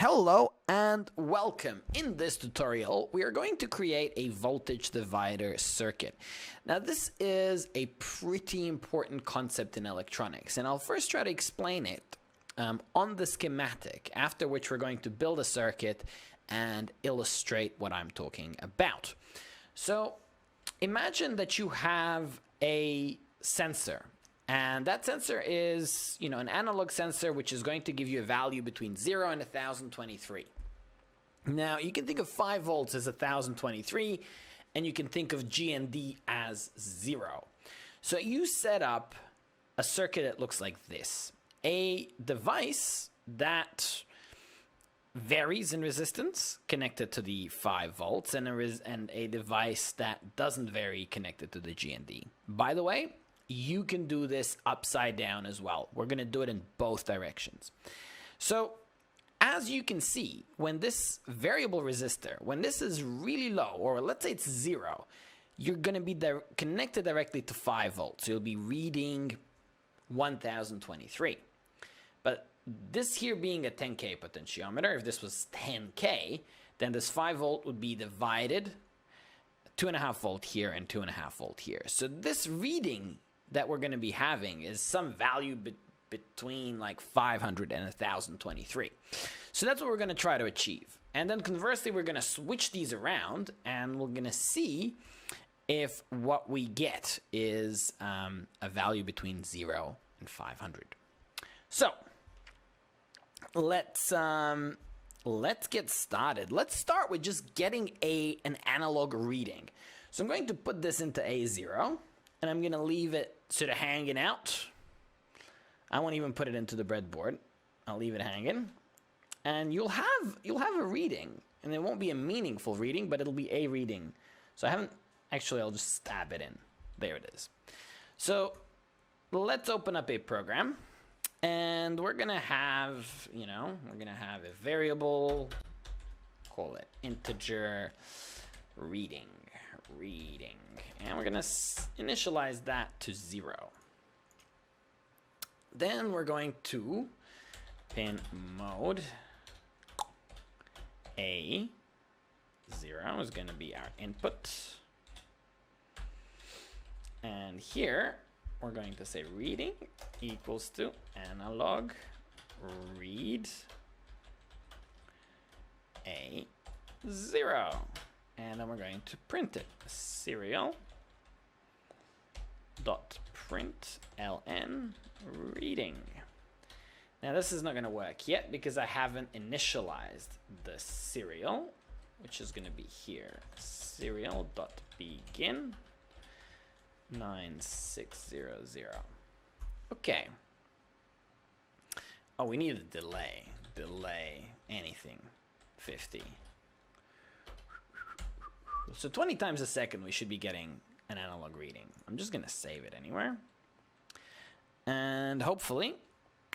Hello and welcome. In this tutorial, we are going to create a voltage divider circuit. Now, this is a pretty important concept in electronics, and I'll first try to explain it on the schematic, after which we're going to build a circuit and illustrate what I'm talking about. So, imagine that you have a sensor. And that sensor is, an analog sensor, which is going to give you a value between 0 and 1023. Now, you can think of 5 volts as 1023, and you can think of G and D as 0. So you set up a circuit that looks like this. A device that varies in resistance connected to the 5 volts, and a device that doesn't vary connected to the G and D. By the way, you can do this upside down as well. We're going to do it in both directions. So, as you can see, when this variable resistor, when this is really low, or let's say it's 0, you're going to be connected directly to 5 volts. You'll be reading 1023. But this here being a 10K potentiometer, if this was 10K, then this 5 volt would be divided 2.5 volt here and 2.5 volt here. So this reading that we're going to be having is some value between like 500 and 1023. So that's what we're going to try to achieve. And then conversely, we're going to switch these around, and we're going to see if what we get is a value between 0 and 500. So let's get started. Let's start with just getting an analog reading. So I'm going to put this into A0, and I'm going to leave it sort of hanging out. I won't even put it into the breadboard. I'll leave it hanging. And you'll have a reading, and it won't be a meaningful reading, but it'll be a reading. So I'll just stab it in. There it is. So let's open up a program, and we're going to have, a variable, call it integer reading. And we're going to initialize that to 0. Then we're going to pin mode A0 is going to be our input. And here we're going to say reading equals to analog read A0. And then we're going to print it. Serial dot print ln reading. Now this is not going to work yet because I haven't initialized the serial, which is going to be here. Serial dot begin 9600. Okay. Oh, we need a delay. Delay anything. 50. So 20 times a second we should be getting an analog reading. I'm just going to save it anywhere. And hopefully,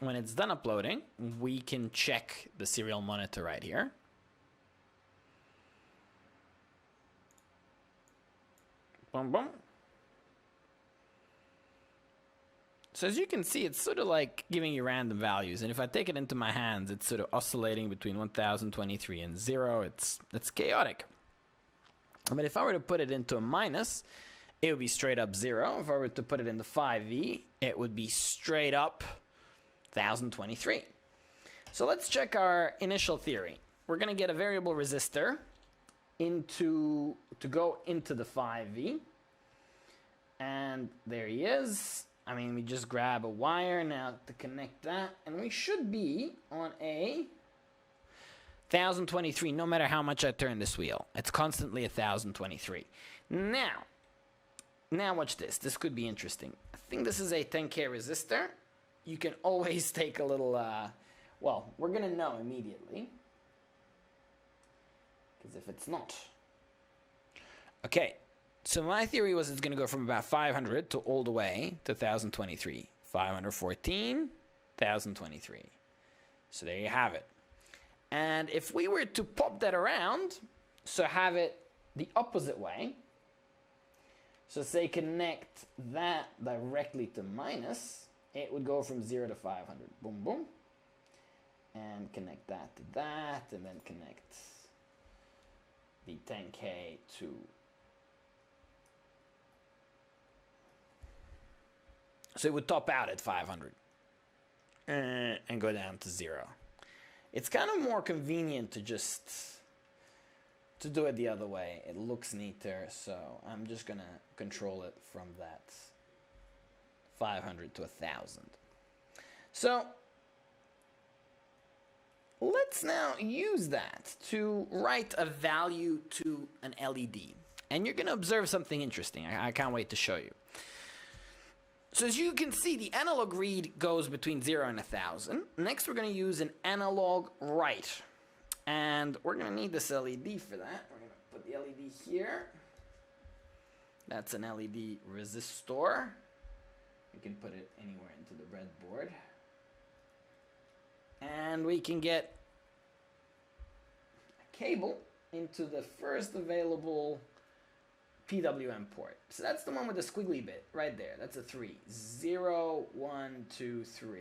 when it's done uploading, we can check the serial monitor right here. Boom, boom. So as you can see, it's sort of like giving you random values. And if I take it into my hands, it's sort of oscillating between 1023 and 0. It's chaotic. But if I were to put it into a minus, it would be straight up 0. If I were to put it into 5V, it would be straight up 1023. So let's check our initial theory. We're going to get a variable resistor to go into the 5V. And there he is. I mean, we just grab a wire now to connect that. And we should be on a 1023, no matter how much I turn this wheel. It's constantly 1023. Now watch this. This could be interesting. I think this is a 10K resistor. You can always take a little, we're going to know immediately. Because if it's not. Okay, so my theory was it's going to go from about 500 to all the way to 1023. 514, 1023. So there you have it. And if we were to pop that around, so have it the opposite way, so say connect that directly to minus, it would go from 0 to 500. Boom, boom. and connect that to that, and then connect the 10K to. So it would top out at 500 and go down to 0. It's kind of more convenient to just to do it the other way. It looks neater, so I'm just gonna control it from that 500 to 1,000. So let's now use that to write a value to an LED. And you're gonna observe something interesting. I can't wait to show you. So as you can see, the analog read goes between 0 and 1,000. Next, we're going to use an analog write. And we're going to need this LED for that. We're going to put the LED here. That's an LED resistor. You can put it anywhere into the breadboard. And we can get a cable into the first available PWM port. So that's the one with the squiggly bit right there. That's a 3. 0, 1, 2, 3.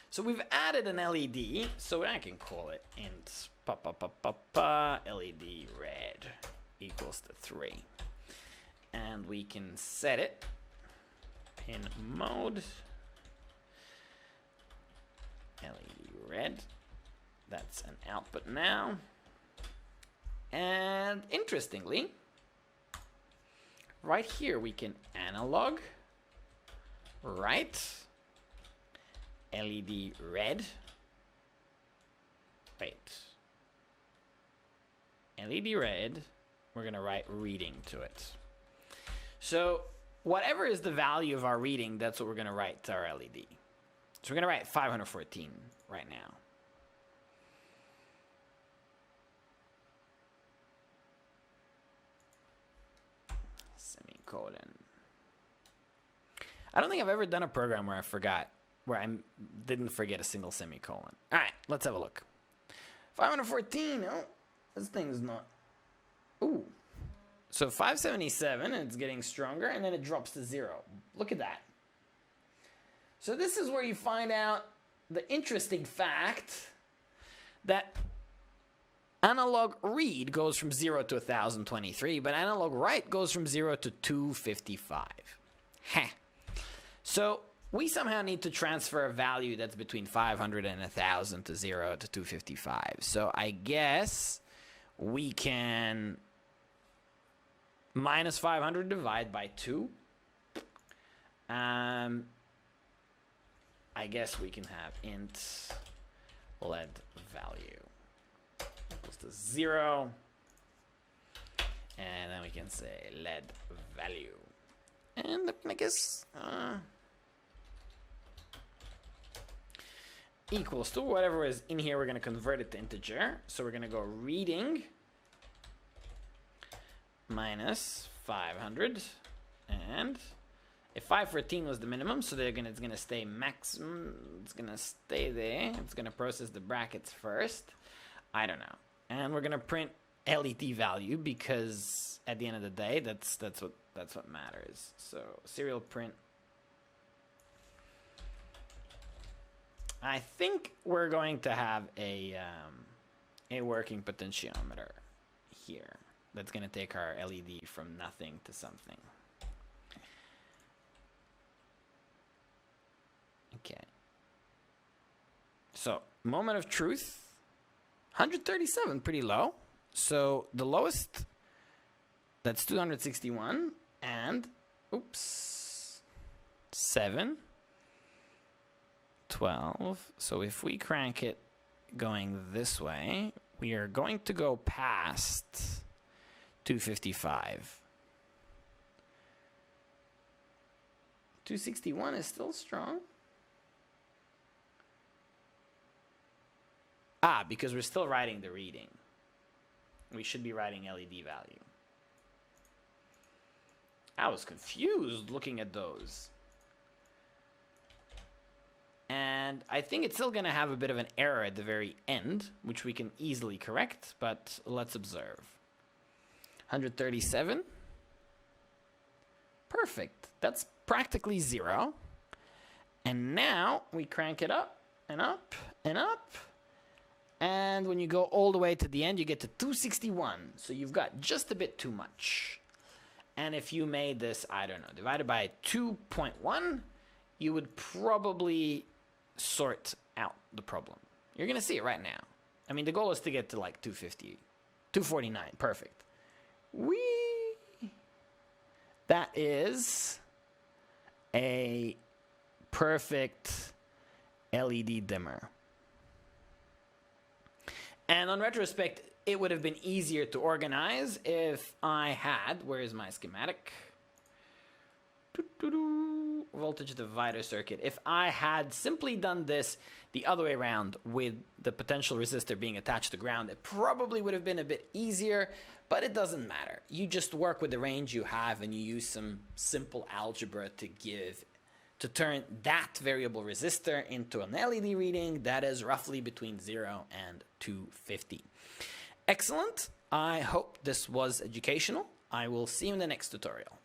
So we've added an LED, so I can call it int LED red equals to 3. And we can set it pin mode LED red. That's an output now. And interestingly, right here we can analog write LED red. Wait. LED red, we're going to write reading to it. So whatever is the value of our reading, that's what we're going to write to our LED. So we're going to write 514 right now. Semicolon. I don't think I've ever done a program where I didn't forget a single semicolon. All right, let's have a look. 514, oh, this thing's not, ooh. So 577, and it's getting stronger, and then it drops to 0. Look at that. So this is where you find out the interesting fact that analog read goes from 0 to 1023, but analog write goes from 0 to 255. Heh. So we somehow need to transfer a value that's between 500 and 1000 to 0 to 255. So I guess we can minus 500 divide by 2. I guess we can have int LED value equals to 0. And then we can say LED value. And I guess equals to whatever is in here. We're going to convert it to integer. So we're going to go reading minus 500, and if 514 was the minimum, so it's gonna stay maximum. It's gonna stay there. It's gonna process the brackets first. I don't know, and we're gonna print LED value because at the end of the day, that's what matters. So serial print. I think we're going to have a working potentiometer here. That's going to take our LED from nothing to something. Okay. So, moment of truth. 137, pretty low. So, the lowest, that's 261. And, oops, 7, 12. So, if we crank it going this way, we are going to go past 255. 261 is still strong. Ah, because we're still writing the reading. We should be writing LED value. I was confused looking at those. And I think it's still going to have a bit of an error at the very end, which we can easily correct, but let's observe. 137. Perfect. That's practically 0. And now we crank it up and up and up. And when you go all the way to the end, you get to 261. So you've got just a bit too much. And if you made this, I don't know, divided by 2.1, you would probably sort out the problem. You're going to see it right now. I mean, the goal is to get to like 250, 249. Perfect. Whee! That is a perfect LED dimmer. And on retrospect, it would have been easier to organize if I had, where is my schematic? Voltage divider circuit. If I had simply done this the other way around with the potential resistor being attached to ground, it probably would have been a bit easier, but it doesn't matter. You just work with the range you have and you use some simple algebra to turn that variable resistor into an LED reading that is roughly between 0 and 250. Excellent. I hope this was educational. I will see you in the next tutorial.